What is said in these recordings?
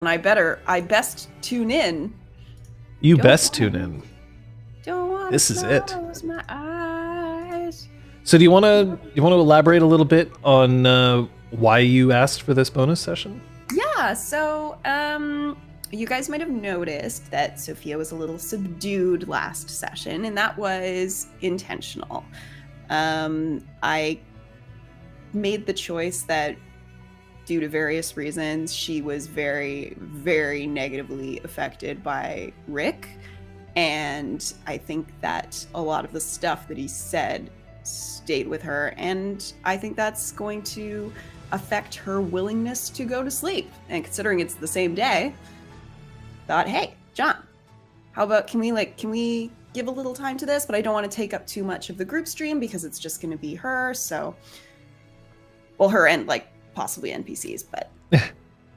I best tune in. You best tune in. Don't want This is it. close my eyes. So do you want to elaborate a little bit on why you asked for this bonus session? Yeah, so you guys might have noticed that Sophia was a little subdued last session, and that was intentional. I made the choice that due to various reasons, she was very, very negatively affected by Rick. And I think that a lot of the stuff that he said stayed with her. And I think that's going to affect her willingness to go to sleep. And considering it's the same day, thought, hey, John, how about can we give a little time to this? But I don't want to take up too much of the group stream because it's just going to be her. So, well, her and possibly NPCs, but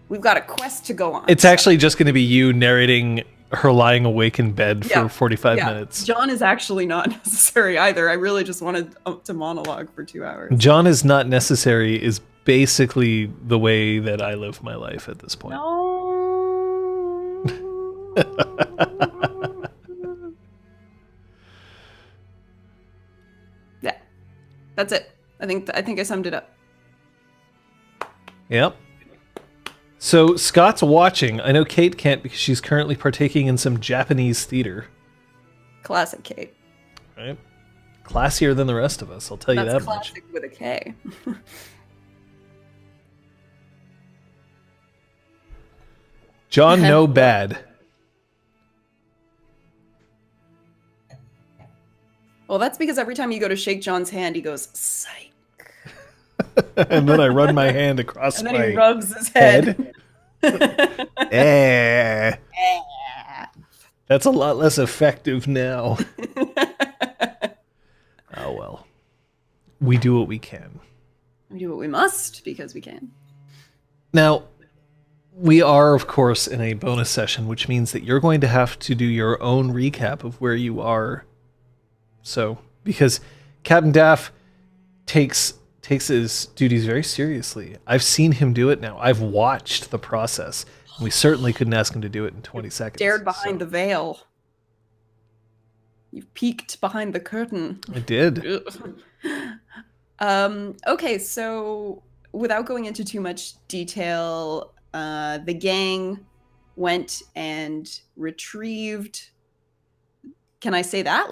we've got a quest to go on. It's actually just going to be you narrating her lying awake in bed for 45 minutes. John is actually not necessary either. I really just wanted to monologue for 2 hours. John is not necessary is basically the way that I live my life at this point. No. Yeah, that's it. I think I summed it up. Yep. So Scott's watching. I know Kate can't because she's currently partaking in some Japanese theater. Classic Kate. Right? Classier than the rest of us, I'll tell you that much. That's classic with a K. John, no bad. Well, that's because every time you go to shake John's hand, he goes, psych. And then I run my hand across and my then he rubs his head. That's a lot less effective now. Oh well. We do what we can. We do what we must because we can. Now, we are, of course, in a bonus session, which means that you're going to have to do your own recap of where you are. So, because Captain Daff takes his duties very seriously. I've seen him do it now. I've watched the process. We certainly couldn't ask him to do it in 20 seconds. Stared behind the veil. You peeked behind the curtain. I did. Okay, so without going into too much detail, the gang went and retrieved. Can I say that?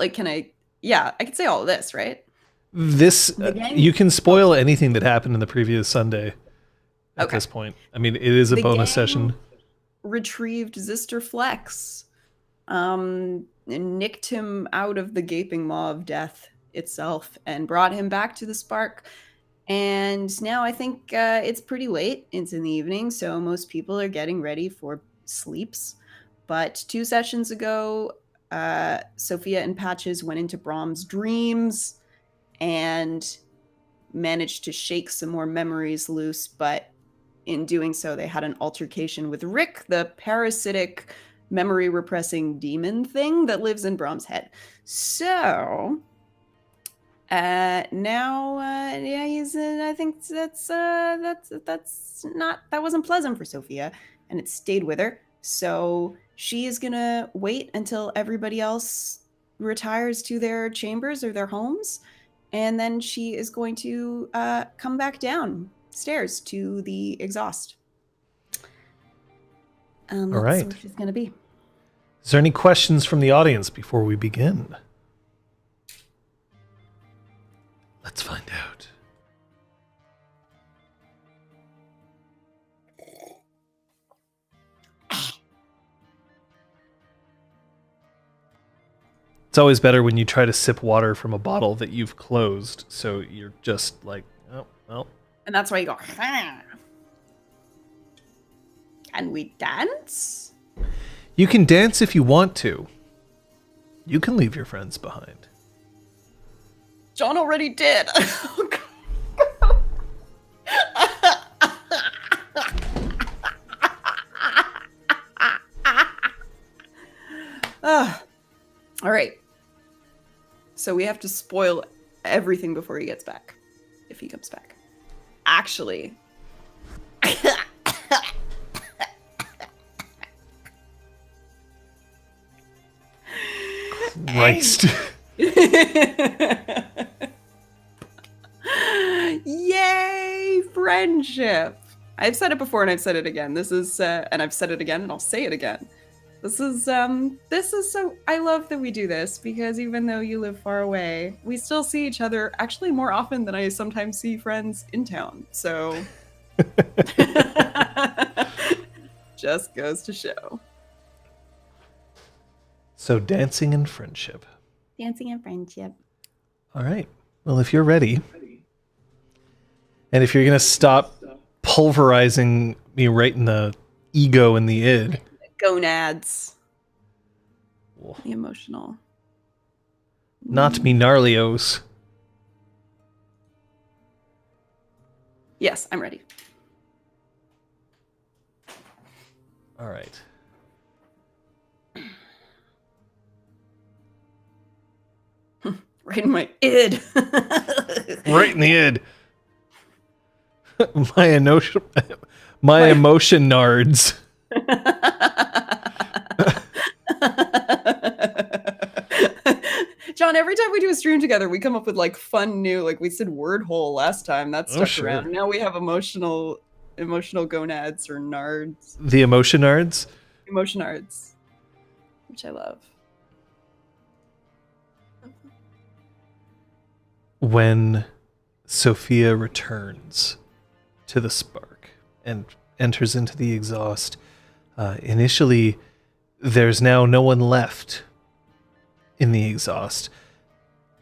Yeah, I could say all of this, right? This you can spoil anything that happened in the previous Sunday at this point. I mean, it is a bonus session. Retrieved Zister Flex, nicked him out of the gaping maw of death itself, and brought him back to the Spark. And now I think it's pretty late. It's in the evening, so most people are getting ready for sleeps. But 2 sessions ago, Sophia and Patches went into Braum's dreams and managed to shake some more memories loose, but in doing so, they had an altercation with Rick, the parasitic, memory-repressing demon thing that lives in Braum's head. So, now, he's. I think that wasn't pleasant for Sophia, and it stayed with her. So she is gonna wait until everybody else retires to their chambers or their homes. And then she is going to come back downstairs to the exhaust. All right. That's what she's going to be. Is there any questions from the audience before we begin? Let's find out. It's always better when you try to sip water from a bottle that you've closed, so you're just like, oh, well. And that's why you go, Can we dance? You can dance if you want to. You can leave your friends behind. John already did. All right. So we have to spoil everything before he gets back. If he comes back. Actually. Christ. Yay, friendship. I've said it before and I've said it again. This is and I've said it again and I'll say it again. This is so, I love that we do this, because even though you live far away, we still see each other actually more often than I sometimes see friends in town. So just goes to show. So dancing and friendship. Dancing and friendship. All right. Well, if you're ready, and if you're going to stop pulverizing me right in the ego and the id. Gonads. The emotional. Not me gnarlios. Yes, I'm ready. All right. Right in my id. Right in the id. My emotion nards. John, every time we do a stream together, we come up with like fun new, like we said word hole last time. That stuck around. Now we have emotional gonads or nards. The emotion nards? Emotion nards. Which I love. When Sophia returns to the spark and enters into the exhaust, initially there's now no one left in the exhaust.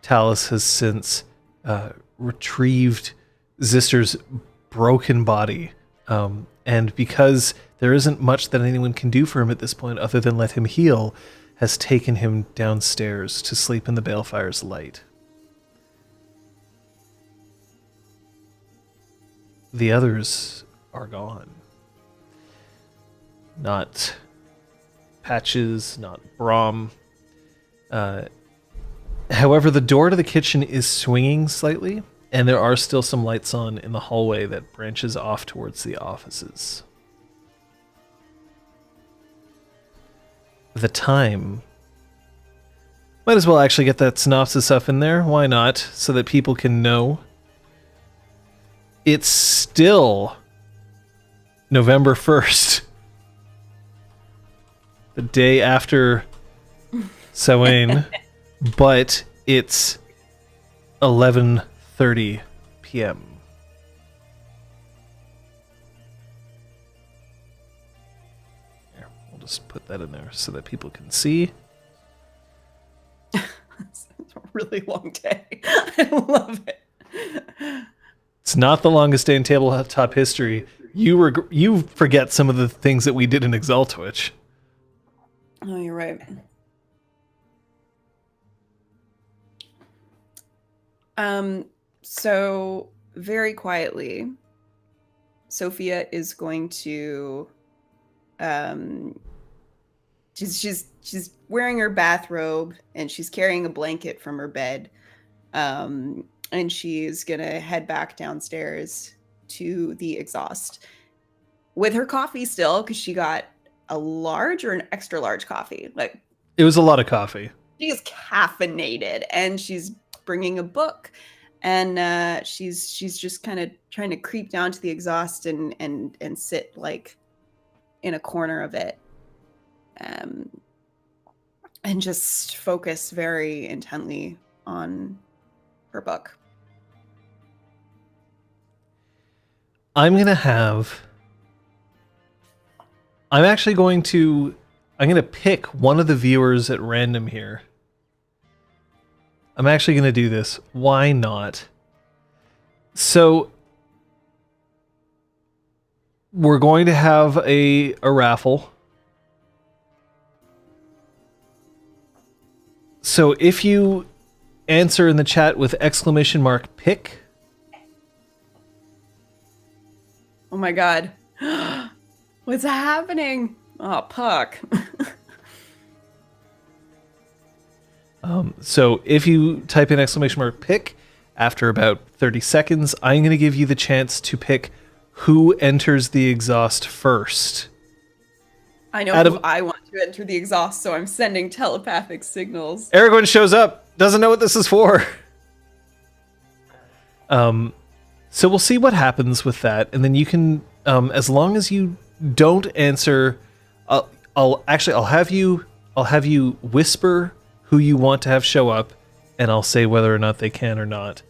Talus has since retrieved Zister's broken body, and because there isn't much that anyone can do for him at this point other than let him heal, has taken him downstairs to sleep in the Balefire's light. The others are gone. Not Patches, not Braum. However, the door to the kitchen is swinging slightly, and there are still some lights on in the hallway that branches off towards the offices. The time... Might as well actually get that synopsis up in there. Why not? So that people can know. It's still November 1st. The day after Samhain. But it's 11:30 p.m. Here, we'll just put that in there so that people can see. It's a really long day. I love it. It's not the longest day in tabletop history. You forget some of the things that we did in Exaltwitch. Oh, you're right. So very quietly, Sophia is going to, she's wearing her bathrobe and she's carrying a blanket from her bed. And she's gonna head back downstairs to the exhaust with her coffee still, because she got a large or an extra large coffee. Like, it was a lot of coffee. She is caffeinated, and she's bringing a book, and she's just kind of trying to creep down to the exhaust and sit like in a corner of it, and just focus very intently on her book. I'm going to pick one of the viewers at random here. I'm actually going to do this. Why not? So we're going to have a raffle. So if you answer in the chat with !pick. Oh my god. What's happening? Oh, Puck. So if you type in !pick, after about 30 seconds, I'm going to give you the chance to pick who enters the exhaust first. I know Out who of I want to enter the exhaust, so I'm sending telepathic signals. Aragorn shows up, doesn't know what this is for. So we'll see what happens with that, and then you can, as long as you don't answer, I'll have you whisper who you want to have show up, and I'll say whether or not they can or not.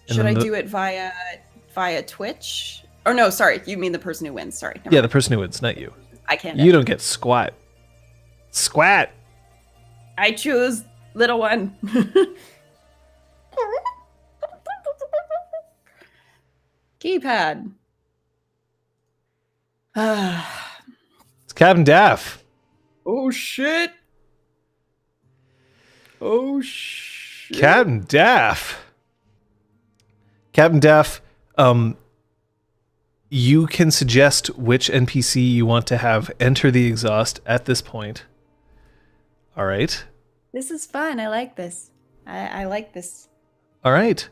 And Should I do it via Twitch? Or no, sorry, you mean the person who wins. Sorry. Yeah, the person who wins, not you. I can't. You don't get squat. Squat. I choose little one. Keypad. It's Captain Daff. Oh shit. Oh shit. Captain Daff. Captain Daff, you can suggest which NPC you want to have enter the exhaust at this point. All right. This is fun. I like this. I like this. All right.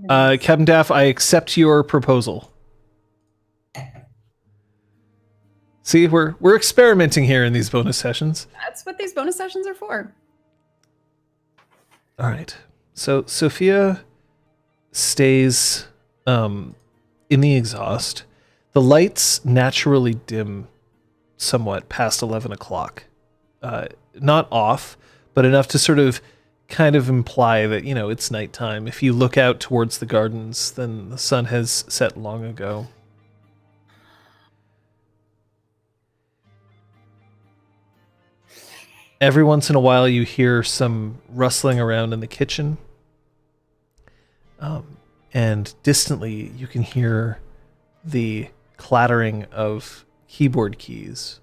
Captain Daff, I accept your proposal. See, we're experimenting here in these bonus sessions. That's what these bonus sessions are for. All right. So Sophia stays in the exhaust. The lights naturally dim somewhat past 11 o'clock. Not off, but enough to sort of kind of imply that, it's nighttime. If you look out towards the gardens, then the sun has set long ago. Every once in a while, you hear some rustling around in the kitchen. And distantly, you can hear the clattering of keyboard keys.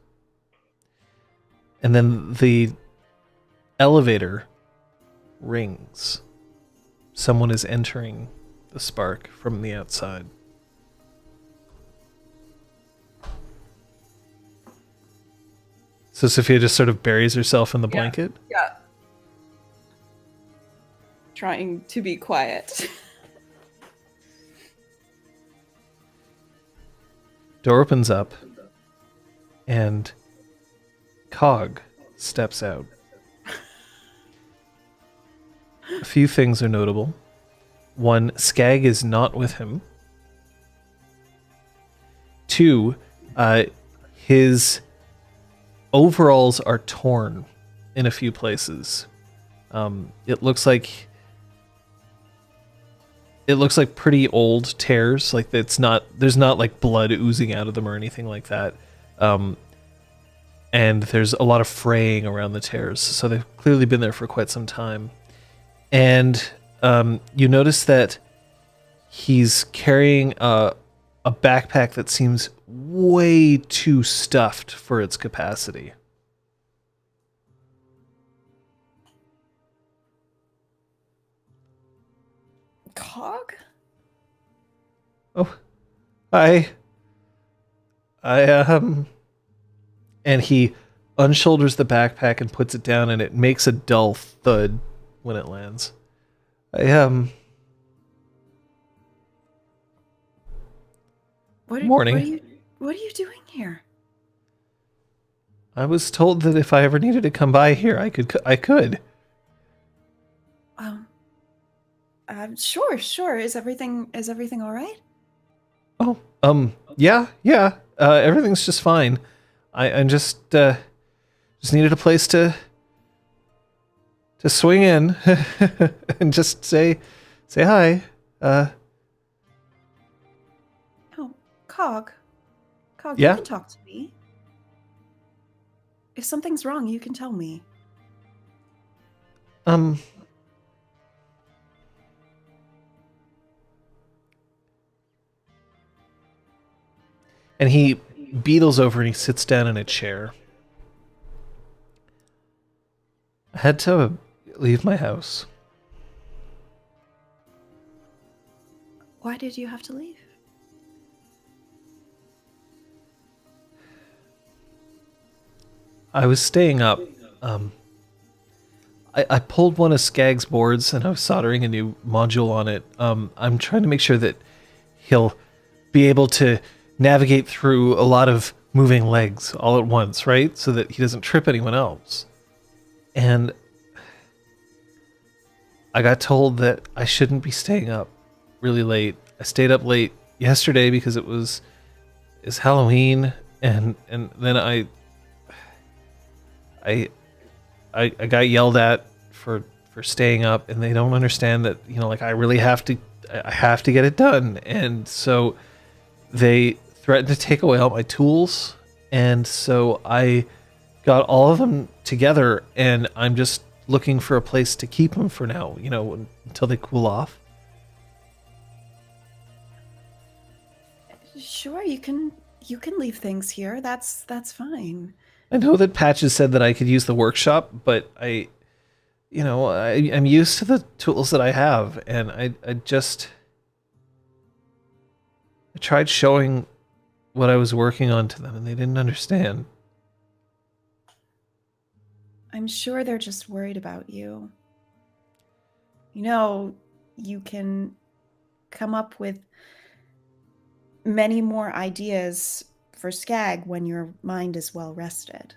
And then the elevator rings. Someone is entering the spark from the outside. So Sophia just sort of buries herself in the blanket? Yeah. Trying to be quiet. Door opens up, and Cog steps out. A few things are notable. One, Skag is not with him. Two, his overalls are torn in a few places. It looks like pretty old tears. Like there's not like blood oozing out of them or anything like that. And there's a lot of fraying around the tears, so they've clearly been there for quite some time. And you notice that he's carrying a backpack that seems way too stuffed for its capacity. Cog? Oh, and he unshoulders the backpack and puts it down, and it makes a dull thud when it lands. Morning. What are you doing here? I was told that if I ever needed to come by here, I could. Sure. Is everything all right? Oh, yeah. Everything's just fine. I just needed a place to swing in and just say hi. Oh, Cog, yeah? You can talk to me. If something's wrong, you can tell me. And he beetles over and he sits down in a chair. I had to leave my house. Why did you have to leave? I was staying up. I pulled one of Skag's boards and I was soldering a new module on it. I'm trying to make sure that he'll be able to navigate through a lot of moving legs all at once, right? So that he doesn't trip anyone else. And I got told that I shouldn't be staying up really late. I stayed up late yesterday because it's Halloween, and then I I got yelled at for staying up, and they don't understand that, you know, like I have to get it done. And so they threatened to take away all my tools, and so I got all of them together, and I'm just looking for a place to keep them for now, you know, until they cool off. Sure, you can leave things here. That's fine. I know that Patches said that I could use the workshop, but I'm used to the tools that I have, and I tried showing what I was working on to them, and they didn't understand. I'm sure they're just worried about you. You know, you can come up with many more ideas for Skag when your mind is well rested.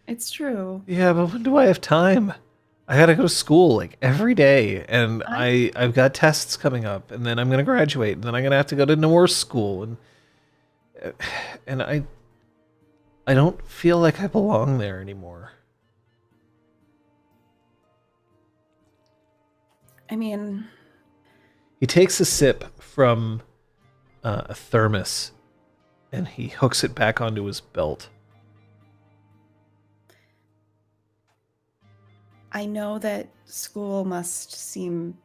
It's true. Yeah, but when do I have time? I gotta go to school like every day, and I've got tests coming up, and then I'm gonna graduate, and then I'm gonna have to go to Norse school, and I don't feel like I belong there anymore. I mean, he takes a sip from a thermos, and he hooks it back onto his belt. I know that school must seem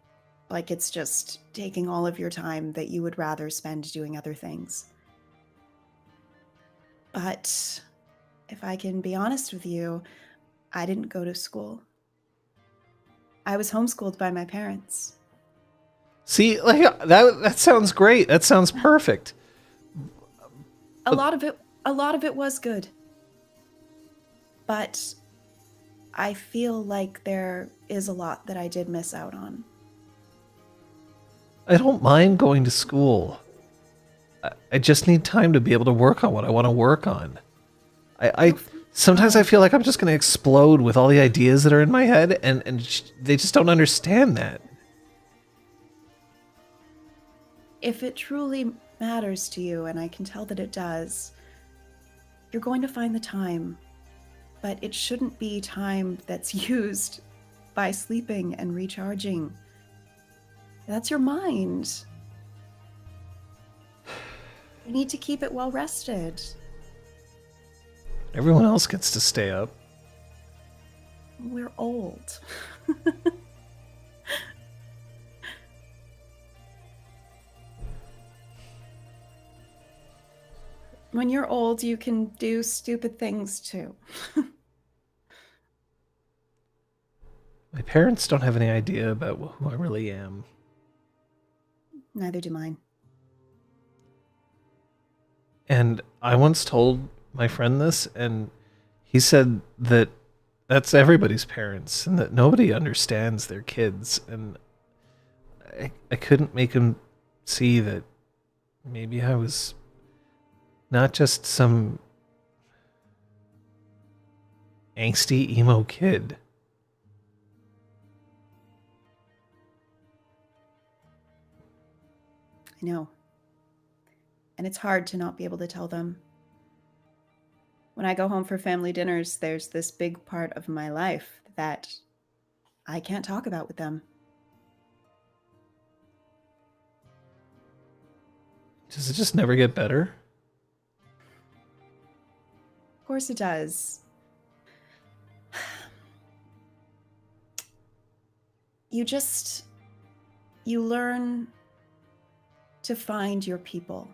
like it's just taking all of your time that you would rather spend doing other things. But if I can be honest with you, I didn't go to school. I was homeschooled by my parents. See, like that sounds great. That sounds perfect. A lot of it was good. But I feel like there is a lot that I did miss out on. I don't mind going to school. I just need time to be able to work on what I want to work on. I sometimes I feel like I'm just going to explode with all the ideas that are in my head, and they just don't understand that. If it truly matters to you, and I can tell that it does, you're going to find the time. But it shouldn't be time that's used by sleeping and recharging. That's your mind. You need to keep it well rested. Everyone else gets to stay up. We're old. When you're old, you can do stupid things too. My parents don't have any idea about who I really am. Neither do mine. And I once told my friend this, and he said that that's everybody's parents, and that nobody understands their kids. And I couldn't make him see that maybe I was not just some angsty emo kid. I know. And it's hard to not be able to tell them. When I go home for family dinners, there's this big part of my life that I can't talk about with them. Does it just never get better? Of course it does. You learn to find your people.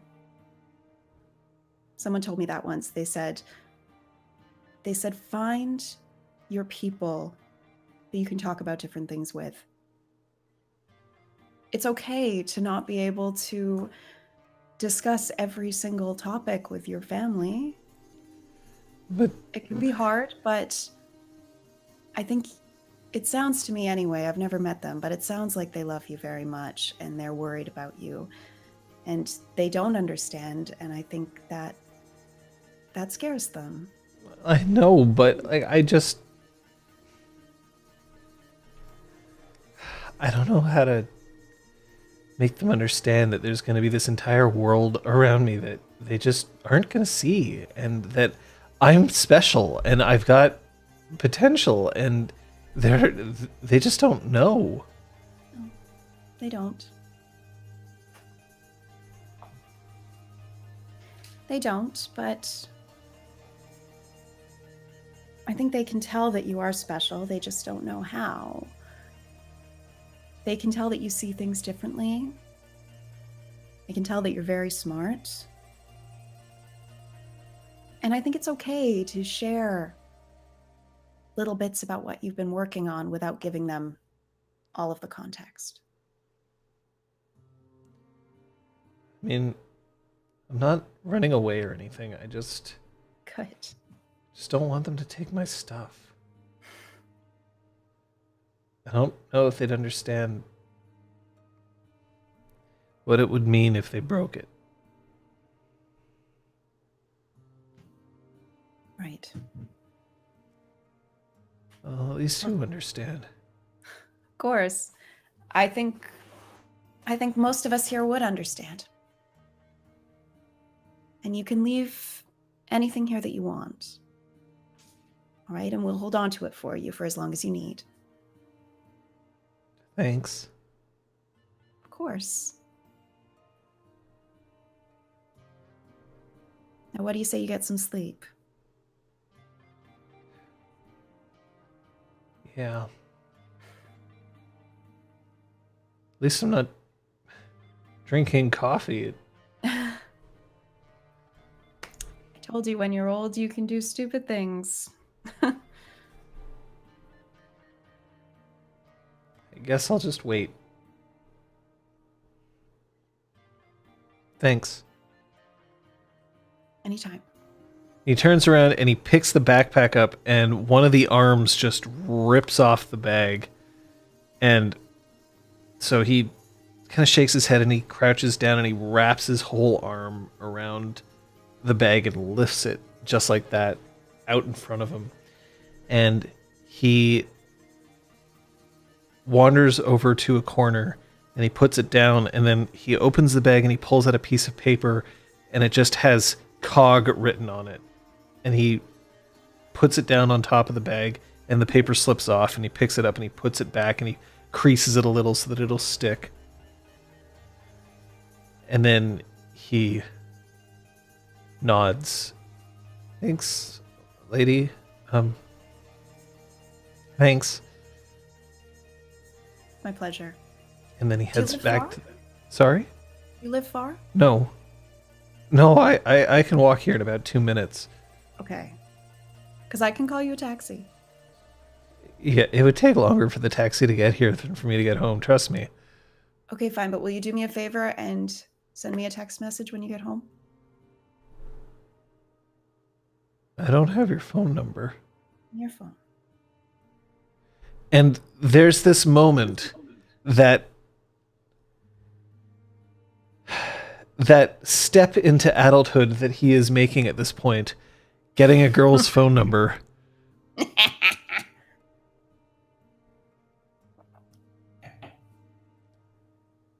Someone told me that once. They said, find your people that you can talk about different things with. It's okay to not be able to discuss every single topic with your family. But it can be hard, but I think it sounds to me anyway, I've never met them, but it sounds like they love you very much and they're worried about you. And they don't understand, and I think that scares them. I know, but like I don't know how to make them understand that there's going to be this entire world around me that they just aren't going to see, and that I'm special and I've got potential, and they just don't know. No, they don't. They don't, but I think they can tell that you are special. They just don't know how. They can tell that you see things differently. They can tell that you're very smart. And I think it's okay to share little bits about what you've been working on without giving them all of the context. I mean, I'm not running away or anything. I just Good. don't want them to take my stuff. I don't know if they'd understand what it would mean if they broke it. Right. Well, at least you understand. Of course. I think most of us here would understand. And you can leave anything here that you want. All right, and we'll hold on to it for you for as long as you need. Thanks. Of course. Now, what do you say you get some sleep? Yeah. At least I'm not drinking coffee. I told you when you're old, you can do stupid things. I guess I'll just wait. Thanks. Anytime. He turns around and he picks the backpack up, and one of the arms just rips off the bag. And so he kind of shakes his head and he crouches down and he wraps his whole arm around the bag and lifts it just like that out in front of him. And he wanders over to a corner and he puts it down, and then he opens the bag and he pulls out a piece of paper, and it just has COG written on it. And he puts it down on top of the bag, and the paper slips off, and he picks it up and he puts it back and he creases it a little so that it'll stick. And then he nods. Thanks, lady. Thanks. My pleasure. And then he heads back far? to... Sorry? You live far? No. No, I can walk here in about 2 minutes. Okay. Because I can call you a taxi. Yeah, it would take longer for the taxi to get here than for me to get home. Trust me. Okay, fine. But will you do me a favor and send me a text message when you get home? I don't have your phone number. Your phone. And there's this moment that step into adulthood that he is making at this point, getting a girl's phone number.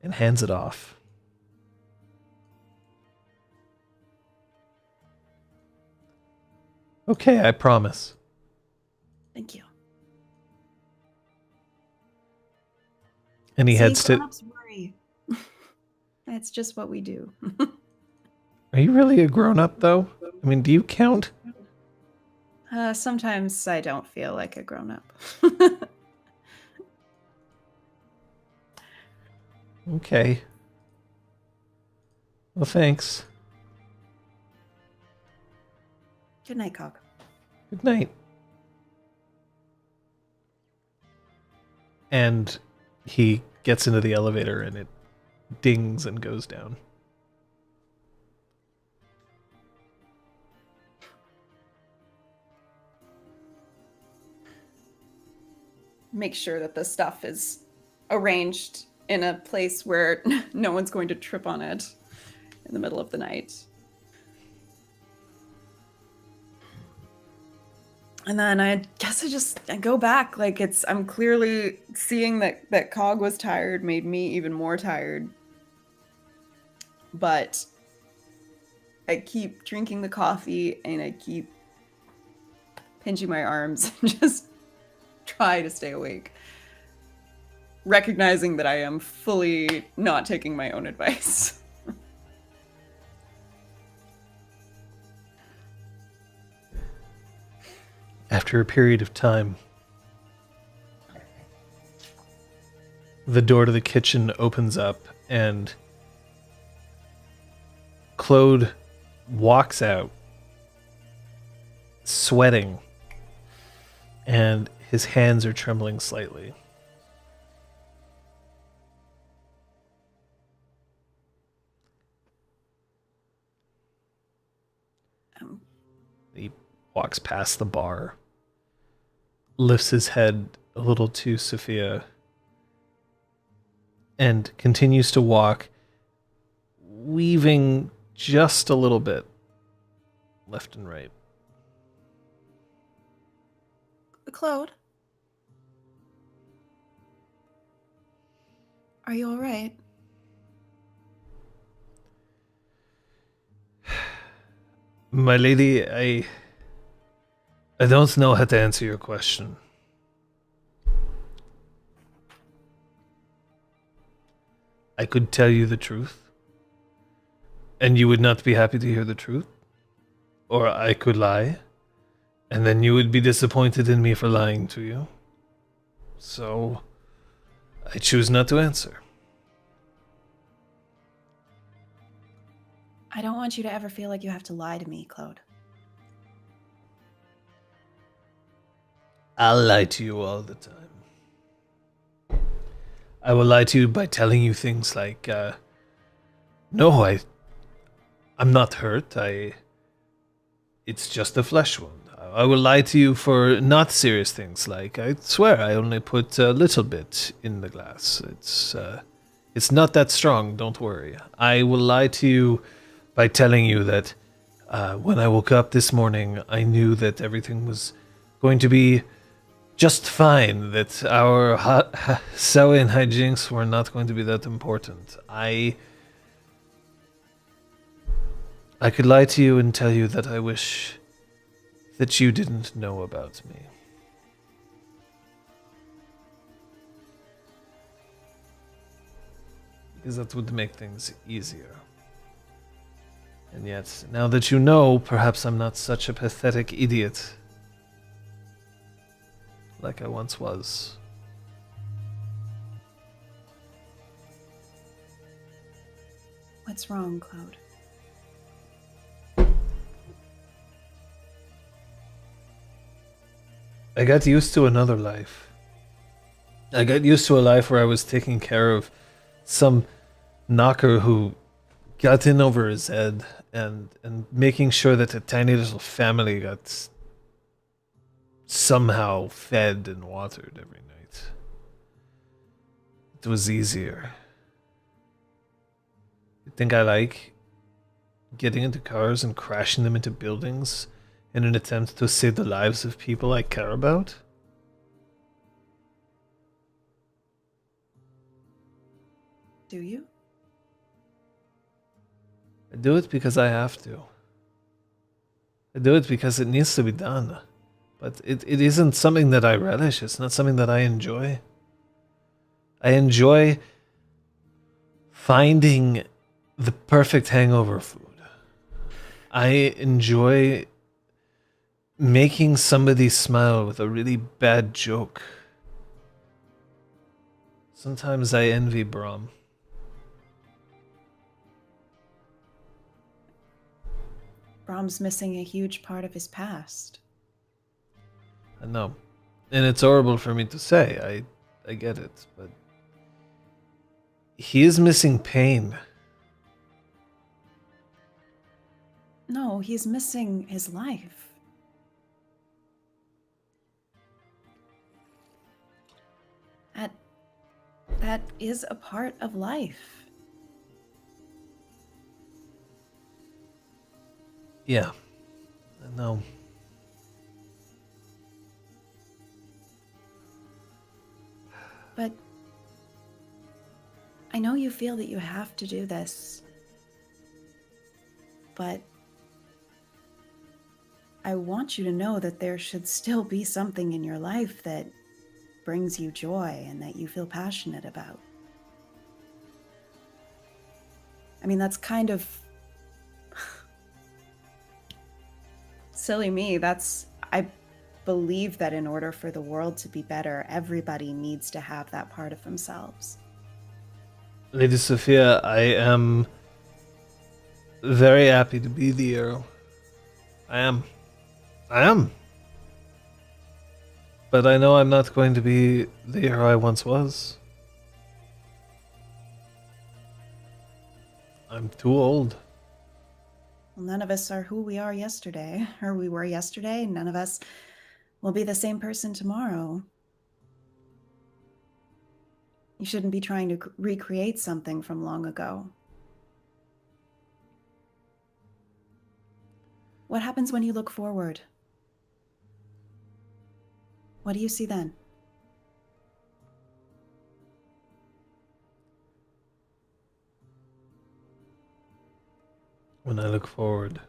And hands it off. Okay, I promise. Thank you. And he heads to... grown-ups worry. That's just what we do. Are you really a grown-up, though? I mean, do you count? Sometimes I don't feel like a grown-up. Okay. Well, thanks. Good night, Cog. Good night. And he gets into the elevator and it dings and goes down. Make sure that the stuff is arranged in a place where no one's going to trip on it. in the middle of the night. And then I guess I go back. Like I'm clearly seeing that Cog was tired made me even more tired. But I keep drinking the coffee and I keep pinching my arms and just try to stay awake. Recognizing that I am fully not taking my own advice. After a period of time, the door to the kitchen opens up and Claude walks out, sweating, and his hands are trembling slightly. He walks past the bar, lifts his head a little to Sophia, and continues to walk, weaving just a little bit left and right. Claude? Are you all right? My lady, I don't know how to answer your question. I could tell you the truth, and you would not be happy to hear the truth. Or I could lie, and then you would be disappointed in me for lying to you. So, I choose not to answer. I don't want you to ever feel like you have to lie to me, Claude. I'll lie to you all the time. I will lie to you by telling you things like, no, I'm not hurt. It's just a flesh wound. I will lie to you for not serious things like, I swear I only put a little bit in the glass. It's not that strong, don't worry. I will lie to you by telling you that when I woke up this morning, I knew that everything was going to be just fine, that our Sawi and hijinks were not going to be that important. I could lie to you and tell you that I wish that you didn't know about me. Because that would make things easier. And yet, now that you know, perhaps I'm not such a pathetic idiot like I once was. What's wrong, Claude? I got used to another life. I got used to a life where I was taking care of some knocker who got in over his head and making sure that a tiny little family got somehow fed and watered every night. It was easier. You think I like getting into cars and crashing them into buildings in an attempt to save the lives of people I care about? Do you? I do it because I have to. I do it because it needs to be done. But it isn't something that I relish. It's not something that I enjoy. I enjoy finding the perfect hangover food. I enjoy making somebody smile with a really bad joke. Sometimes I envy Braum. Braum's missing a huge part of his past. I know. And it's horrible for me to say. I get it. But he is missing pain. No, he's missing his life. That is a part of life. Yeah, I know. But I know you feel that you have to do this. But I want you to know that there should still be something in your life that brings you joy and that you feel passionate about. I mean, that's kind of silly me. I believe that in order for the world to be better, everybody needs to have that part of themselves. Lady Sophia, I am very happy to be the hero. I am. I am. But I know I'm not going to be the hero I once was. I'm too old. Well, none of us are who we are yesterday, or we were yesterday, and none of us will be the same person tomorrow. You shouldn't be trying to recreate something from long ago. What happens when you look forward? What do you see then? When I look forward,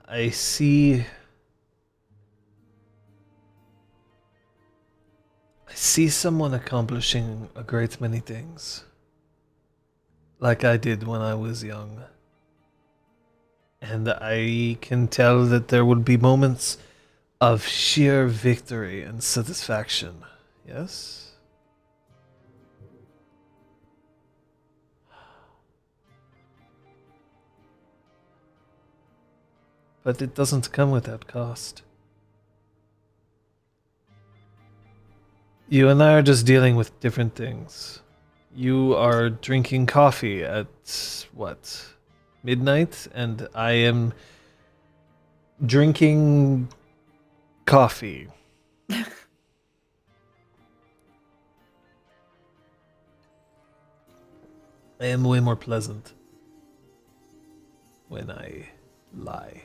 I see someone accomplishing a great many things. Like I did when I was young. And I can tell that there would be moments of sheer victory and satisfaction. Yes? But it doesn't come without cost. You and I are just dealing with different things. You are drinking coffee at, what, midnight? And I am drinking coffee. I am way more pleasant when I lie.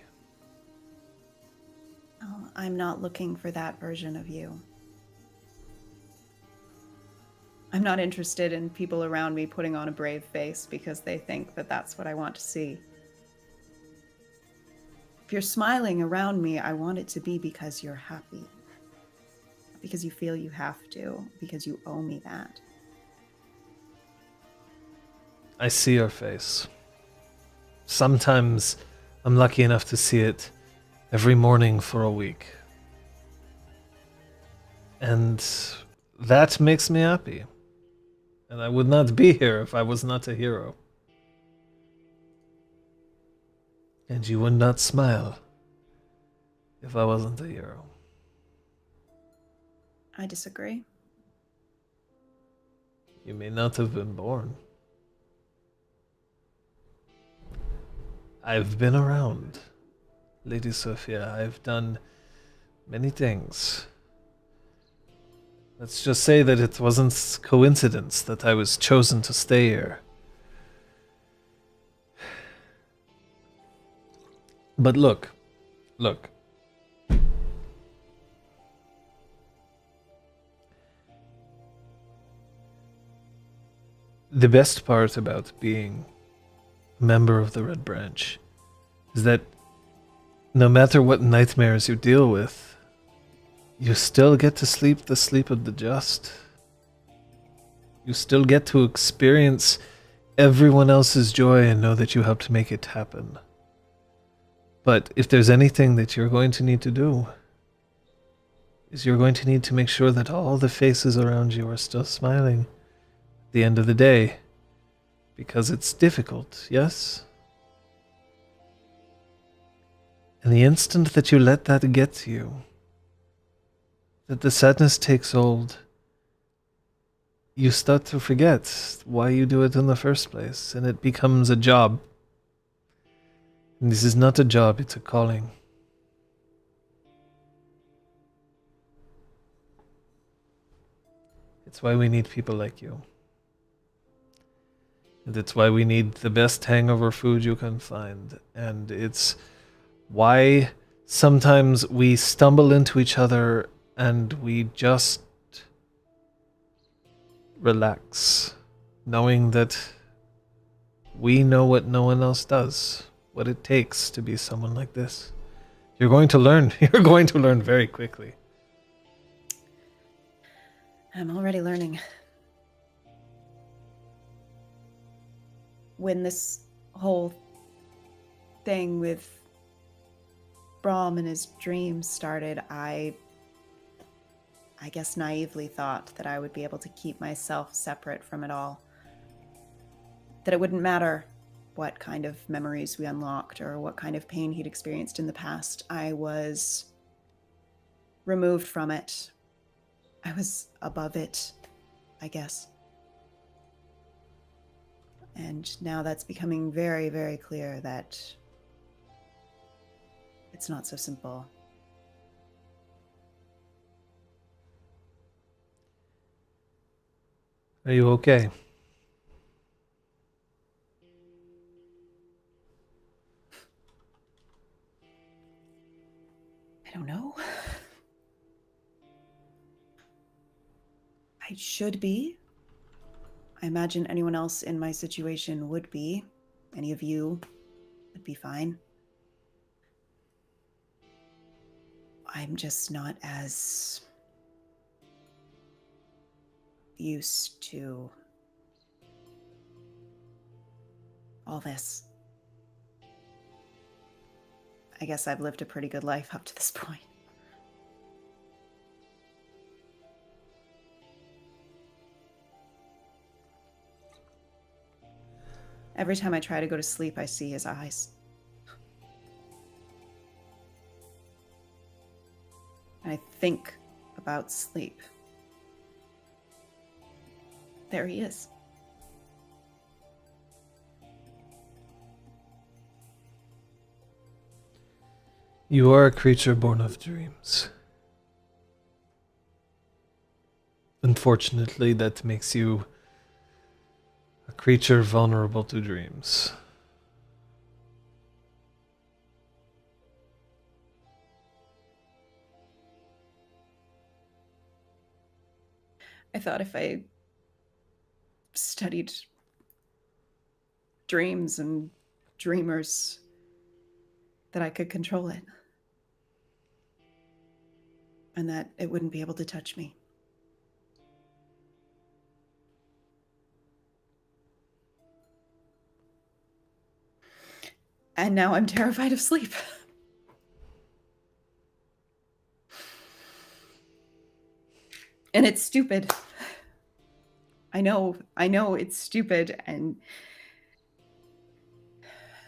Oh, I'm not looking for that version of you. I'm not interested in people around me putting on a brave face because they think that that's what I want to see. If you're smiling around me, I want it to be because you're happy. Because you feel you have to. Because you owe me that. I see your face. Sometimes I'm lucky enough to see it every morning for a week. And that makes me happy. And I would not be here if I was not a hero. And you would not smile if I wasn't a hero. I disagree. You may not have been born. I've been around, Lady Sophia. I've done many things. Let's just say that it wasn't coincidence that I was chosen to stay here. But look. The best part about being a member of the Red Branch is that no matter what nightmares you deal with, you still get to sleep the sleep of the just. You still get to experience everyone else's joy and know that you helped make it happen. But if there's anything that you're going to need to do, is you're going to need to make sure that all the faces around you are still smiling at the end of the day. Because it's difficult, yes? And the instant that you let that get to you, that the sadness takes hold, you start to forget why you do it in the first place, and it becomes a job. And this is not a job, it's a calling. It's why we need people like you. And it's why we need the best hangover food you can find. And it's why sometimes we stumble into each other and we just relax, knowing that we know what no one else does, what it takes to be someone like this. You're going to learn. You're going to learn very quickly. I'm already learning. When this whole thing with Braum and his dreams started, I guess naively thought that I would be able to keep myself separate from it all. That it wouldn't matter what kind of memories we unlocked or what kind of pain he'd experienced in the past. I was removed from it. I was above it, I guess. And now that's becoming very, very clear that it's not so simple. Are you okay? I don't know. I should be. I imagine anyone else in my situation would be. Any of you would be fine. I'm just not as used to all this. I guess I've lived a pretty good life up to this point. Every time I try to go to sleep, I see his eyes. I think about sleep. There he is. You are a creature born of dreams. Unfortunately, that makes you a creature vulnerable to dreams. I thought if I studied dreams and dreamers, that I could control it. And that it wouldn't be able to touch me. And now I'm terrified of sleep. And it's stupid. I know it's stupid, and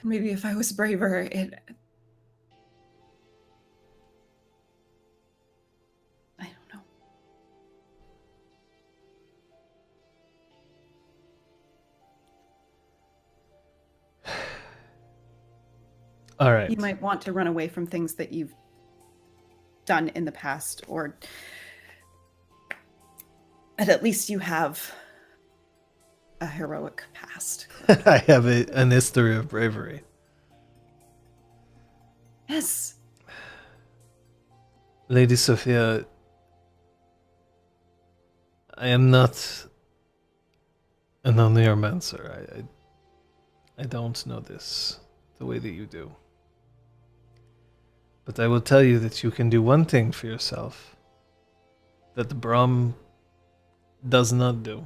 maybe if I was braver, I don't know. All right. You might want to run away from things that you've done in the past, or at least you have a heroic past. I have an history of bravery. Yes. Lady Sophia, I am not an oneiromancer. I don't know this the way that you do. But I will tell you that you can do one thing for yourself that the Braum does not do.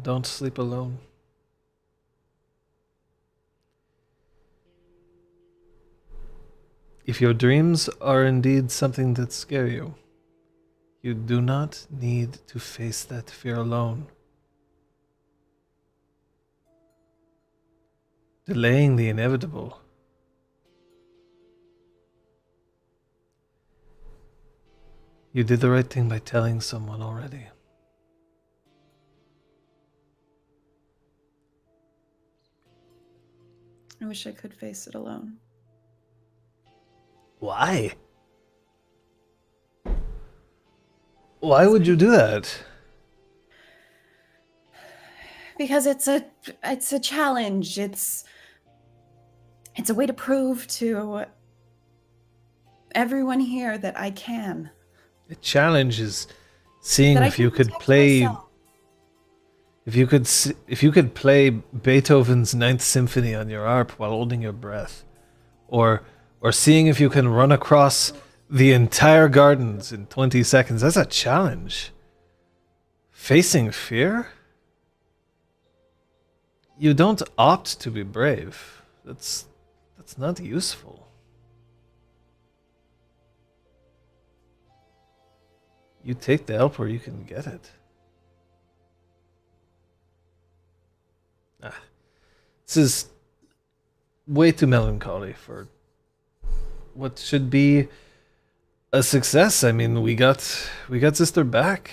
Don't sleep alone. If your dreams are indeed something that scare you, you do not need to face that fear alone. Delaying the inevitable. You did the right thing by telling someone already. I wish I could face it alone. Why? Why would you do that? Because it's a challenge. It's a way to prove to everyone here that I can. The challenge is seeing That I if can you could protect play myself. if you could play Beethoven's Ninth Symphony on your harp while holding your breath, or seeing if you can run across the entire gardens in 20 seconds. That's a challenge. Facing fear? You don't opt to be brave. That's not useful. You take the help where you can get it. This is way too melancholy for what should be a success. I mean, we got Sister back,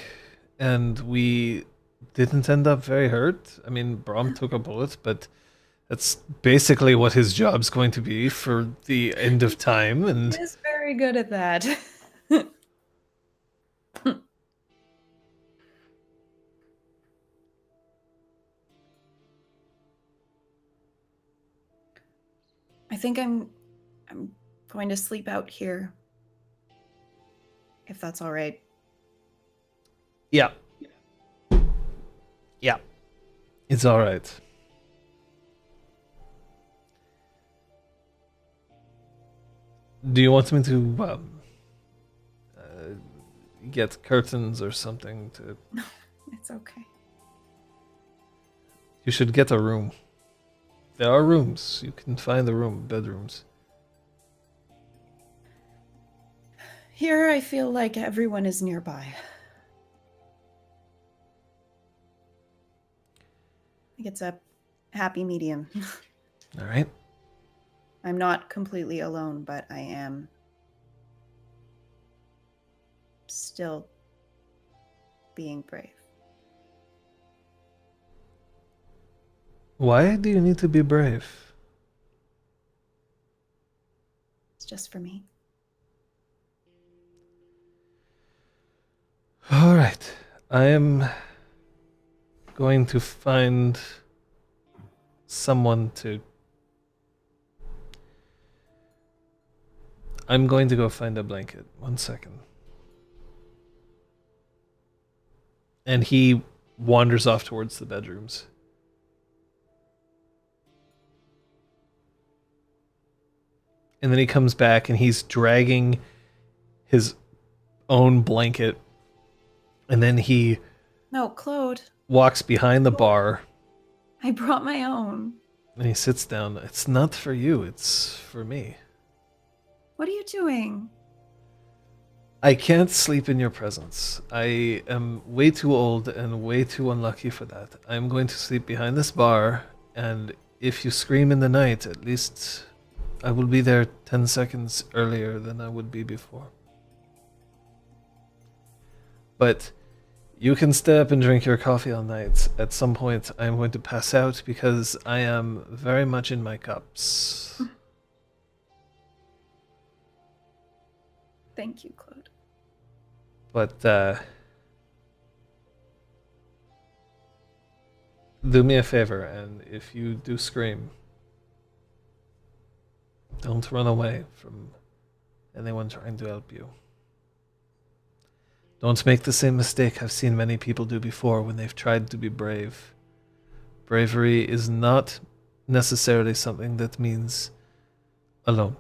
and we didn't end up very hurt. I mean, Braum took a bullet, but that's basically what his job's going to be for the end of time. And He is very good at that. I think I'm going to sleep out here. If that's all right. yeah, it's all right. Do you want me to get curtains or something to? No, it's okay. You should get a room. There are rooms. You can find the room, bedrooms. Here I feel like everyone is nearby. I think it's a happy medium. All right. I'm not completely alone, but I am still being brave. Why do you need to be brave? It's just for me. All right. I am going to find someone to... I'm going to go find a blanket. 1 second. And he wanders off towards the bedrooms. And then he comes back and he's dragging his own blanket. And then he No, Claude. walks behind the bar. I brought my own. And he sits down. It's not for you, it's for me. What are you doing? I can't sleep in your presence. I am way too old and way too unlucky for that. I'm going to sleep behind this bar, and if you scream in the night, at least I will be there 10 seconds earlier than I would be before. But you can stay up and drink your coffee all night. At some point, I'm going to pass out because I am very much in my cups. Thank you, Claude. But, do me a favor, and if you do scream, don't run away from anyone trying to help you. Don't make the same mistake I've seen many people do before when they've tried to be brave. Bravery is not necessarily something that means alone.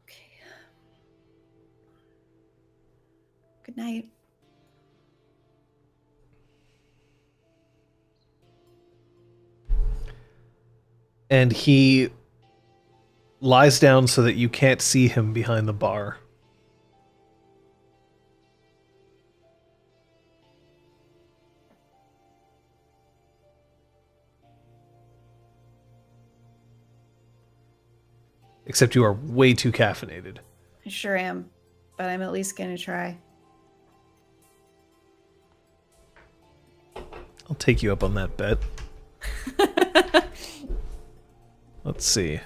Okay. Good night. And he lies down so that you can't see him behind the bar. Except you are way too caffeinated. I sure am, but I'm at least gonna try. I'll take you up on that bet. Let's see.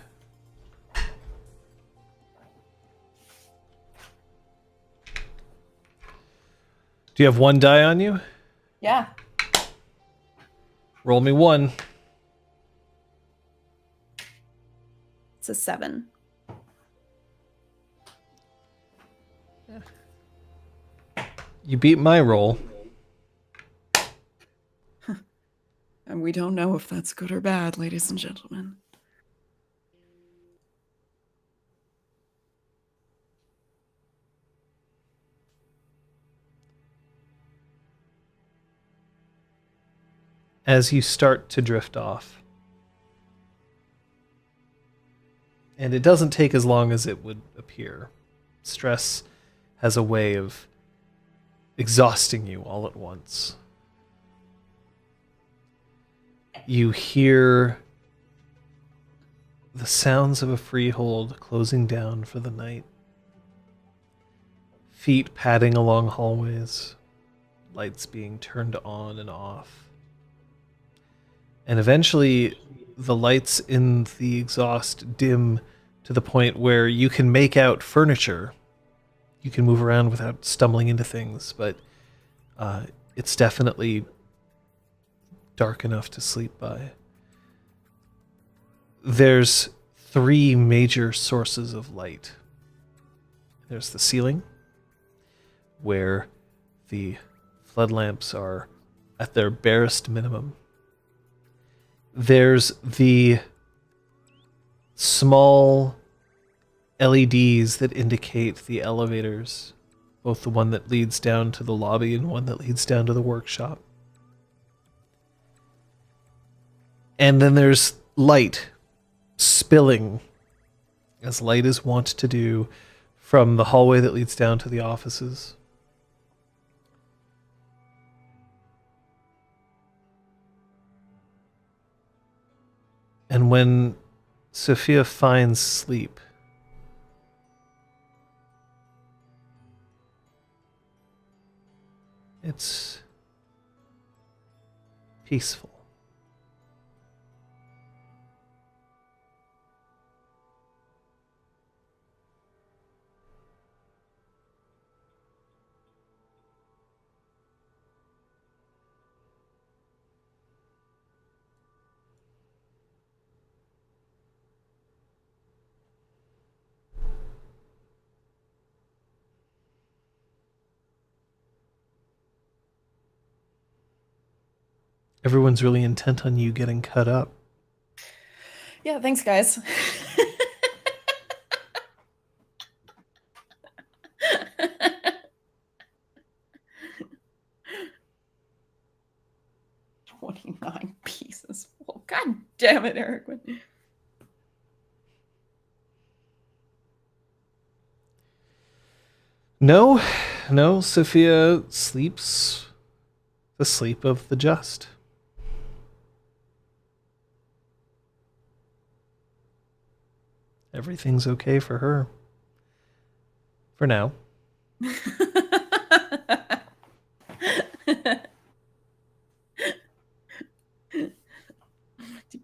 Do you have 1 die on you? Yeah. Roll me 1. It's a 7. You beat my roll. And we don't know if that's good or bad, ladies and gentlemen. As you start to drift off, and it doesn't take as long as it would appear. Stress has a way of exhausting you all at once. You hear the sounds of a freehold closing down for the night. Feet padding along hallways, lights being turned on and off. And eventually, the lights in the exhaust dim to the point where you can make out furniture. You can move around without stumbling into things, but it's definitely dark enough to sleep by. There's 3 major sources of light. There's the ceiling, where the flood lamps are at their barest minimum. There's the small LEDs that indicate the elevators, both the one that leads down to the lobby and one that leads down to the workshop. And then there's light spilling, as light is wont to do, from the hallway that leads down to the offices. And when Sophia finds sleep, it's peaceful. Everyone's really intent on you getting cut up. Yeah, thanks, guys. $29 pieces. Well, God damn it, Eric. No, Sophia sleeps the sleep of the just. Everything's okay for her. For now.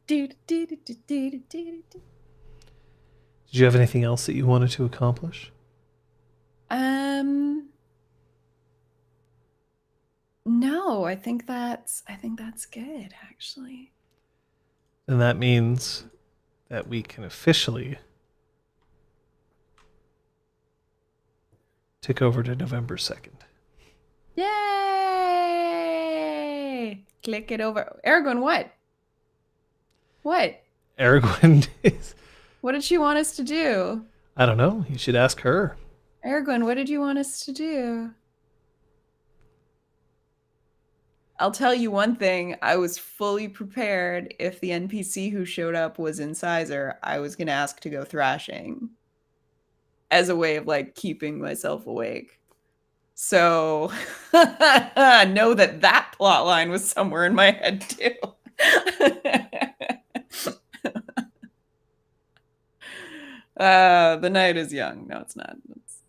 Did you have anything else that you wanted to accomplish? No, I think that's good, actually. And that means that we can officially tick over to November 2nd. Yay! Click it over. Aragorn, what? What? Aragorn is... What did she want us to do? I don't know. You should ask her. Aragorn, what did you want us to do? I'll tell you one thing. I was fully prepared. If the NPC who showed up was Incisor, I was going to ask to go thrashing as a way of like keeping myself awake. So know that plot line was somewhere in my head too. The night is young. No, it's not. It's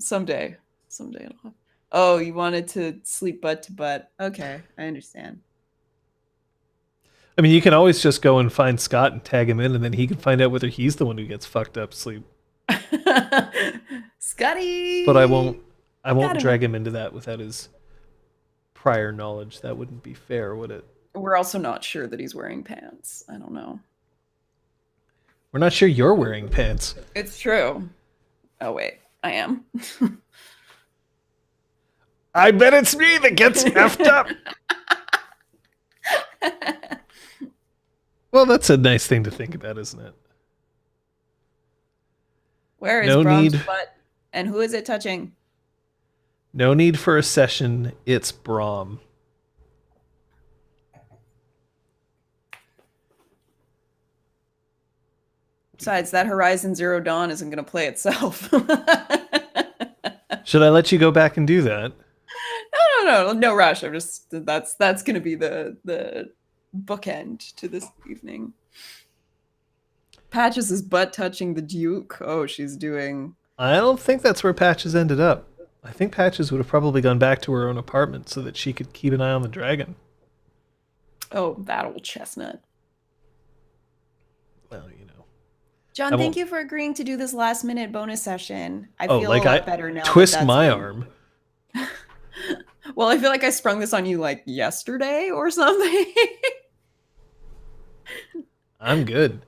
someday it'll happen. Oh, you wanted to sleep butt to butt. Okay, I understand. I mean, you can always just go and find Scott and tag him in, and then he can find out whether he's the one who gets fucked up sleep. Scotty! But I won't I won't Gotta drag him into that without his prior knowledge. That wouldn't be fair, would it? We're also not sure that he's wearing pants. I don't know. We're not sure you're wearing pants. It's true. Oh, wait. I am. I bet it's me that gets effed up. Well, that's a nice thing to think about, isn't it? Where is No Braum's need. butt? And who is it touching? No need for a session. It's Braum. Besides, that Horizon Zero Dawn isn't going to play itself. Should I let you go back and do that? No rush. I'm just that's going to be the bookend to this evening. Patches is butt touching the Duke. Oh, she's doing. I don't think that's where Patches ended up. I think Patches would have probably gone back to her own apartment so that she could keep an eye on the dragon. Oh, that old chestnut. Well, you know. John, thank you for agreeing to do this last minute bonus session. I feel like a lot better now. Twist my arm. Well, I feel like I sprung this on you like yesterday or something. I'm good.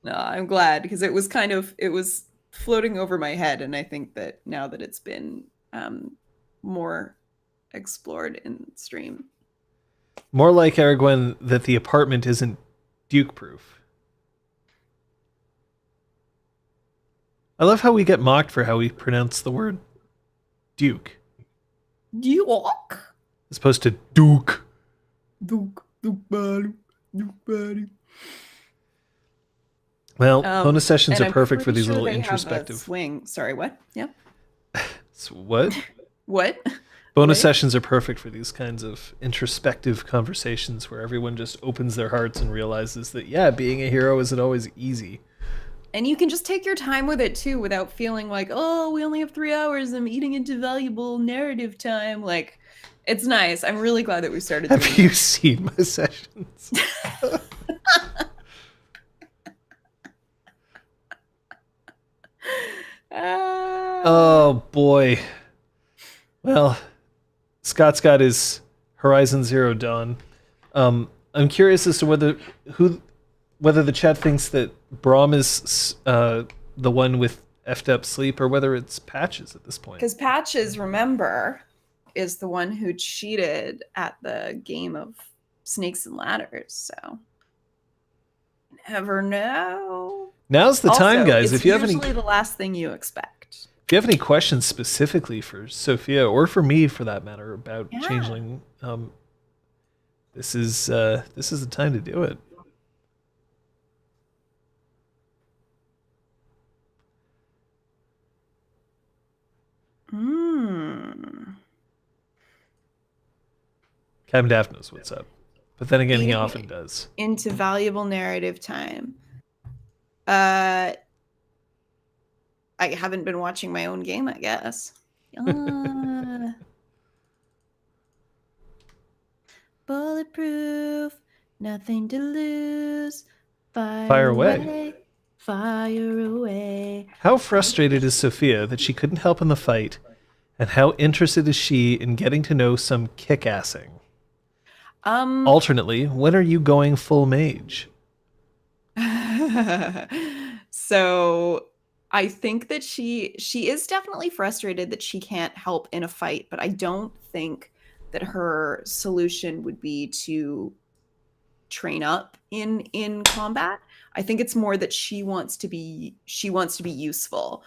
No, I'm glad because it was floating over my head, and I think that now that it's been more explored in stream. More like Aragwen that the apartment isn't Duke proof. I love how we get mocked for how we pronounce the word Duke. Duke. As opposed to Duke. Duke body. Well, bonus sessions are perfect for these little they introspective. Have a swing. Sorry, what? Yeah. What? What? Bonus sessions are perfect for these kinds of introspective conversations where everyone just opens their hearts and realizes that, yeah, being a hero isn't always easy. And you can just take your time with it, too, without feeling like, oh, we only have 3 hours. I'm eating into valuable narrative time. Like, it's nice. I'm really glad that we started doing Have you seen my sessions? Oh, boy. Well, Scott's got his Horizon Zero Dawn. I'm curious as to whether the chat thinks that Braum is the one with effed up sleep or whether it's Patches at this point. Because Patches, remember, is the one who cheated at the game of Snakes and Ladders. So, never know. Now's the time, guys. It's if you have usually the last thing you expect. If you have any questions specifically for Sophia or for me, for that matter, about Changeling, this is the time to do it. Captain Daft knows what's up, but then again, he often does. Into valuable narrative time. I haven't been watching my own game, I guess. Bulletproof, nothing to lose. Fire away. Fire away. How frustrated is Sophia that she couldn't help in the fight, and how interested is she in getting to know some kick-assing? Alternately, when are you going full mage? So I think that she is definitely frustrated that she can't help in a fight, but I don't think that her solution would be to train up in combat. I think it's more that she wants to be useful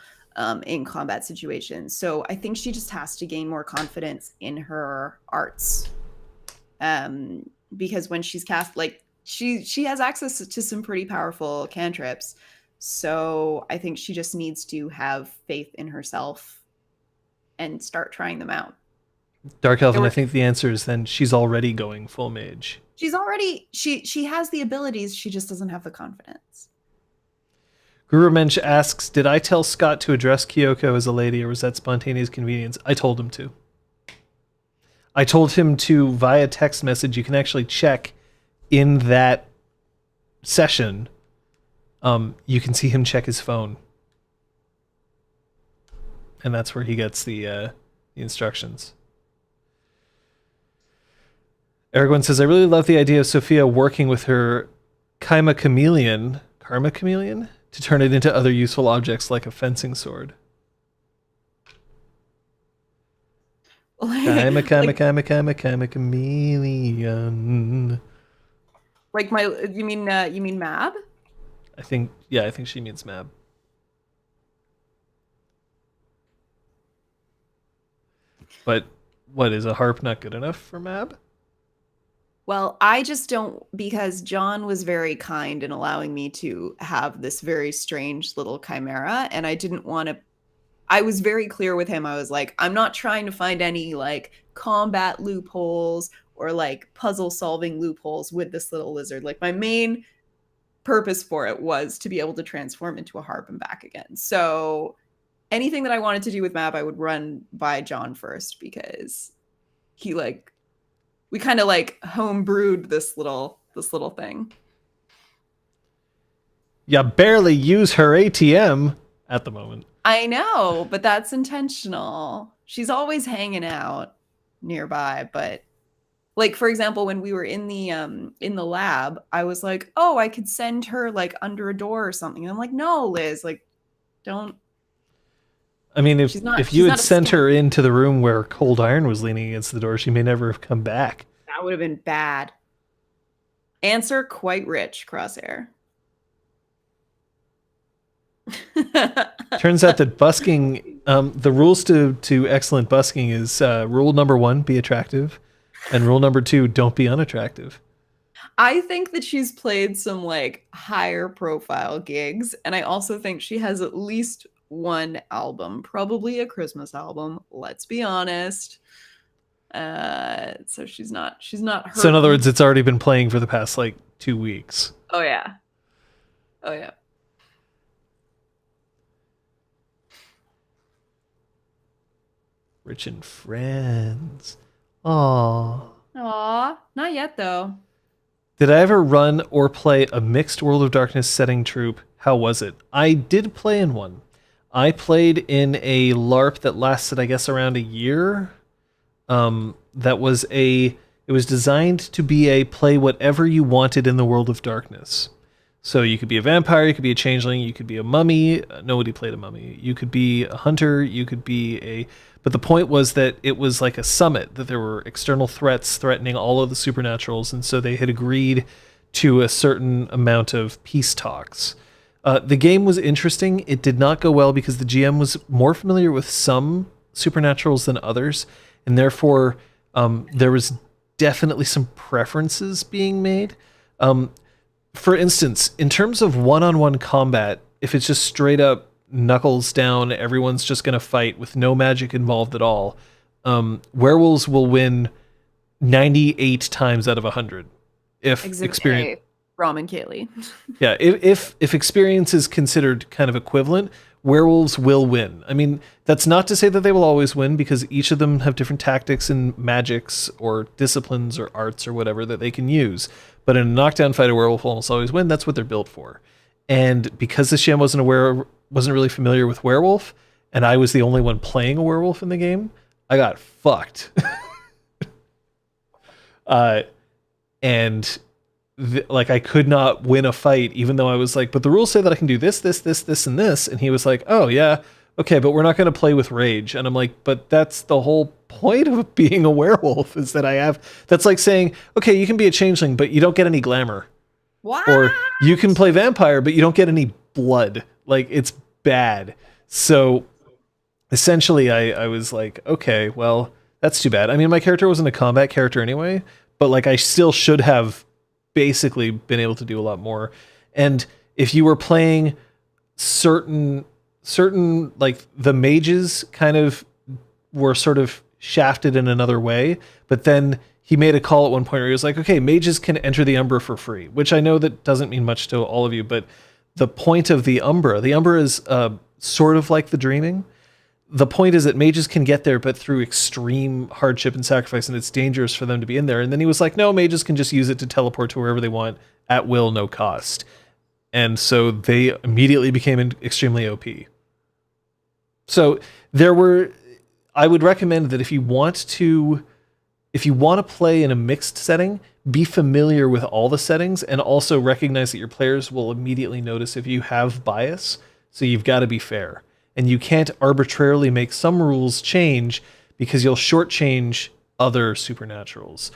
in combat situations. So I think she just has to gain more confidence in her arts. Because when she's cast, like she has access to some pretty powerful cantrips. So I think she just needs to have faith in herself and start trying them out. Dark Elf, and I think the answer is then she's already going full mage. She's already she has the abilities, she just doesn't have the confidence. Guru Mensch asks, did I tell Scott to address Kyoko as a lady, or was that spontaneous convenience? I told him to. I told him to via text message. You can actually check in that session. You can see him check his phone. And that's where he gets the the instructions. Aragorn says, I really love the idea of Sophia working with her karma chameleon, to turn it into other useful objects like a fencing sword. Karma chameleon. Like you mean Mab? I think she means Mab. But what, is a harp not good enough for Mab? Well, I just don't, because John was very kind in allowing me to have this very strange little chimera, and I didn't want to. I was very clear with him. I was like, I'm not trying to find any like combat loopholes or like puzzle solving loopholes with this little lizard. Like, my main purpose for it was to be able to transform into a harp and back again. So anything that I wanted to do with Mab, I would run by John first, because he like, we kind of like homebrewed this little thing. You barely use her ATM at the moment. I know, but that's intentional. She's always hanging out nearby, but like, for example, when we were in the lab, I was like, oh, I could send her like under a door or something. And I'm like, no, Liz, like, don't. I mean, if you had sent her into the room where Cold Iron was leaning against the door, she may never have come back. That would have been bad. Answer, quite rich, Crosshair. Turns out that busking, the rules to excellent busking is rule number 1, be attractive, and rule number 2, don't be unattractive. I think that she's played some like higher profile gigs, and I also think she has at least one album, probably a Christmas album, let's be honest. So she's not hurt. So in other words, it's already been playing for the past like 2 weeks. Oh yeah. Rich and friends. Aww, not yet though. Did I ever run or play a mixed World of Darkness setting troop? How was it? I did play in one. I played in a LARP that lasted, I guess, around a year. It was designed to be a play whatever you wanted in the World of Darkness. So you could be a vampire, you could be a changeling, you could be a mummy. Nobody played a mummy. You could be a hunter, you could be a... But the point was that it was like a summit, that there were external threats threatening all of the supernaturals, and so they had agreed to a certain amount of peace talks. The game was interesting. It did not go well because the GM was more familiar with some supernaturals than others, and therefore there was definitely some preferences being made. For instance, in terms of one-on-one combat, if it's just straight up knuckles down, everyone's just going to fight with no magic involved at all, werewolves will win 98 times out of 100. If experience, Braum and Kaylee. Yeah, if experience is considered kind of equivalent, werewolves will win. I mean, that's not to say that they will always win, because each of them have different tactics and magics or disciplines or arts or whatever that they can use. But in a knockdown fight, a werewolf will almost always win. That's what they're built for. And because the GM wasn't really familiar with werewolf, and I was the only one playing a werewolf in the game, I got fucked. Like, I could not win a fight, even though I was like, but the rules say that I can do this, this, this, this, and this. And he was like, oh, yeah, okay, but we're not going to play with rage. And I'm like, but that's the whole point of being a werewolf, is that that's like saying, okay, you can be a changeling, but you don't get any glamour. What? Or you can play vampire, but you don't get any blood. Like, it's bad. So essentially, I was like, okay, well, that's too bad. I mean, my character wasn't a combat character anyway, but like, I still should have basically been able to do a lot more. And if you were playing certain like, the mages kind of were sort of shafted in another way, but then he made a call at one point where he was like, okay, mages can enter the Umbra for free, which I know that doesn't mean much to all of you, but the point of the Umbra is sort of like the Dreaming. The point is that mages can get there, but through extreme hardship and sacrifice, and it's dangerous for them to be in there. And then he was like, no, mages can just use it to teleport to wherever they want at will, no cost. And so they immediately became extremely OP. So I would recommend that if you want to play in a mixed setting, be familiar with all the settings and also recognize that your players will immediately notice if you have bias. So you've got to be fair. And you can't arbitrarily make some rules change because you'll shortchange other supernaturals.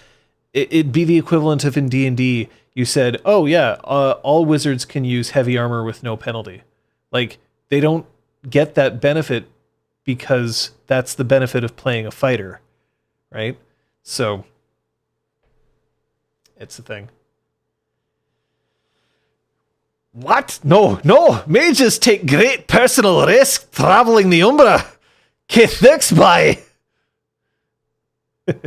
It'd be the equivalent of in D&D, you said, oh yeah, all wizards can use heavy armor with no penalty. Like, they don't get that benefit because that's the benefit of playing a fighter, right? So, it's the thing. What? No. Mages take great personal risk traveling the Umbra. K-thix by. I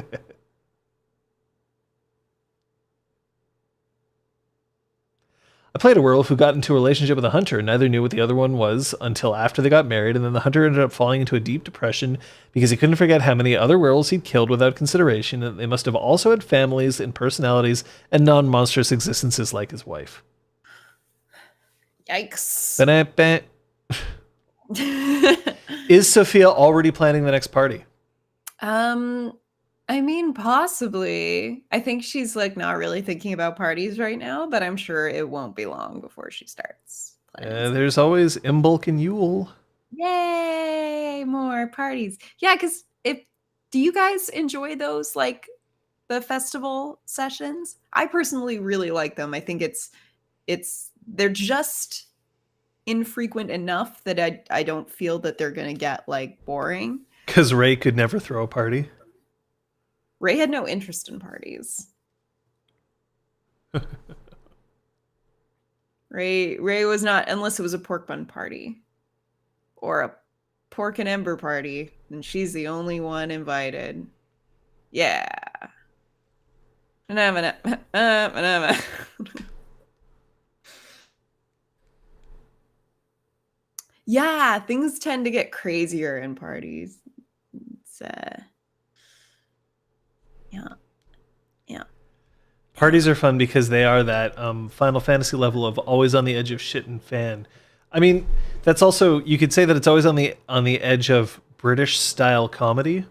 played a werewolf who got into a relationship with a hunter. Neither knew what the other one was until after they got married, and then the hunter ended up falling into a deep depression because he couldn't forget how many other werewolves he'd killed without consideration, and they must have also had families and personalities and non-monstrous existences like his wife. Yikes. Is Sophia already planning the next party? I mean, possibly. I think she's like not really thinking about parties right now, but I'm sure it won't be long before she starts planning. There's always Imbolc and Yule. Yay, more parties. Yeah, because do you guys enjoy those, like the festival sessions? I personally really like them. I think they're just infrequent enough that I don't feel that they're gonna get like boring. Because Ray could never throw a party. Ray had no interest in parties. Ray was not, unless it was a pork bun party or a pork and ember party, then she's the only one invited. Yeah. Yeah, things tend to get crazier in parties. It's yeah. Parties are fun because they are that Final Fantasy level of always on the edge of shit and fan. I mean, that's also, you could say that it's always on the edge of British style comedy,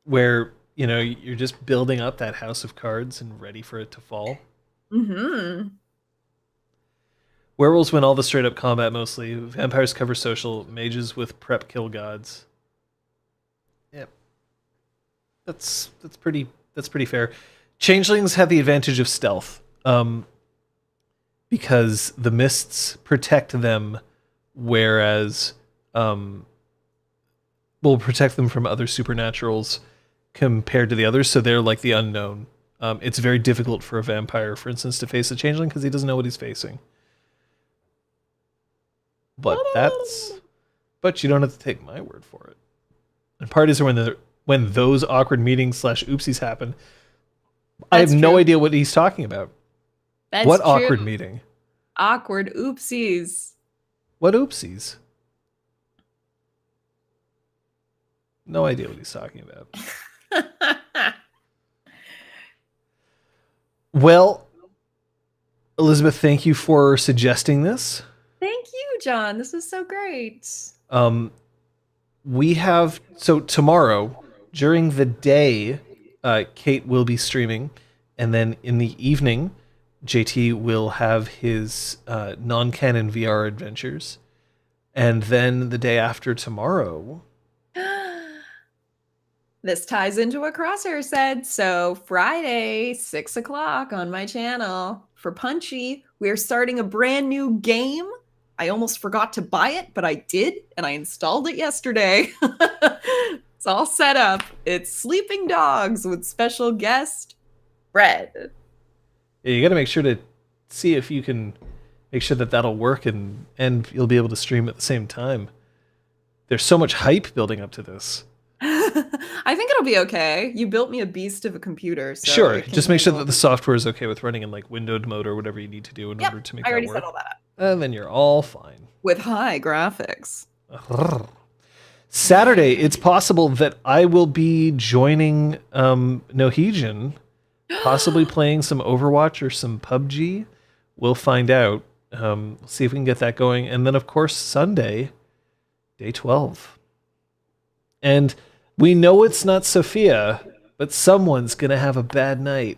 where you're just building up that house of cards and ready for it to fall. Mm-hmm. Werewolves win all the straight up combat mostly. Vampires cover social. Mages with prep kill gods. Yep, that's pretty fair. Changelings have the advantage of stealth, because the mists protect them, whereas will protect them from other supernaturals compared to the others. So they're like the unknown. It's very difficult for a vampire, for instance, to face a changeling because he doesn't know what he's facing. But you don't have to take my word for it. And parties are when those awkward meetings / oopsies happen. I have no idea what he's talking about. That's what true. Awkward meeting? Awkward oopsies. What oopsies? No idea what he's talking about. Well, Elizabeth, thank you for suggesting this. Thank you, John. This was so great. We have, so tomorrow during the day, Kate will be streaming, and then in the evening, JT will have his non-canon VR adventures, and then the day after tomorrow. This ties into what Crosshair said. So Friday, 6 o'clock on my channel for Punchy, we're starting a brand new game. I almost forgot to buy it, but I did, and I installed it yesterday. It's all set up. It's Sleeping Dogs with special guest Fred. Yeah, you got to make sure to see if you can make sure that that'll work, and you'll be able to stream at the same time. There's so much hype building up to this. I think it'll be okay. You built me a beast of a computer. So sure, just make sure that the software is okay with running in like windowed mode or whatever you need to do in order to make that work. I already set all that up. And then you're all fine. With high graphics. Saturday, it's possible that I will be joining Nohegan, possibly playing some Overwatch or some PUBG. We'll find out. See if we can get that going. And then, of course, Sunday, day 12. And we know it's not Sophia, but someone's going to have a bad night.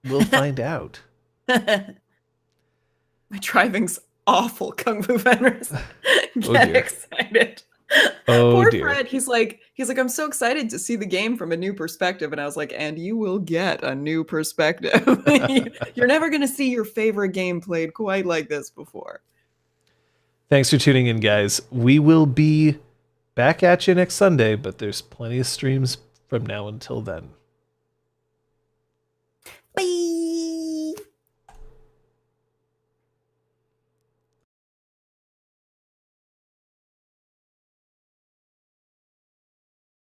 We'll find out. My driving's awful, Kung Fu Fenris. Oh, Get dear. excited. Oh, Poor dear. Fred. He's like, I'm so excited to see the game from a new perspective. And I was like, and you will get a new perspective. You're never going to see your favorite game played quite like this before. Thanks for tuning in, guys. We will be back at you next Sunday, but there's plenty of streams from now until then.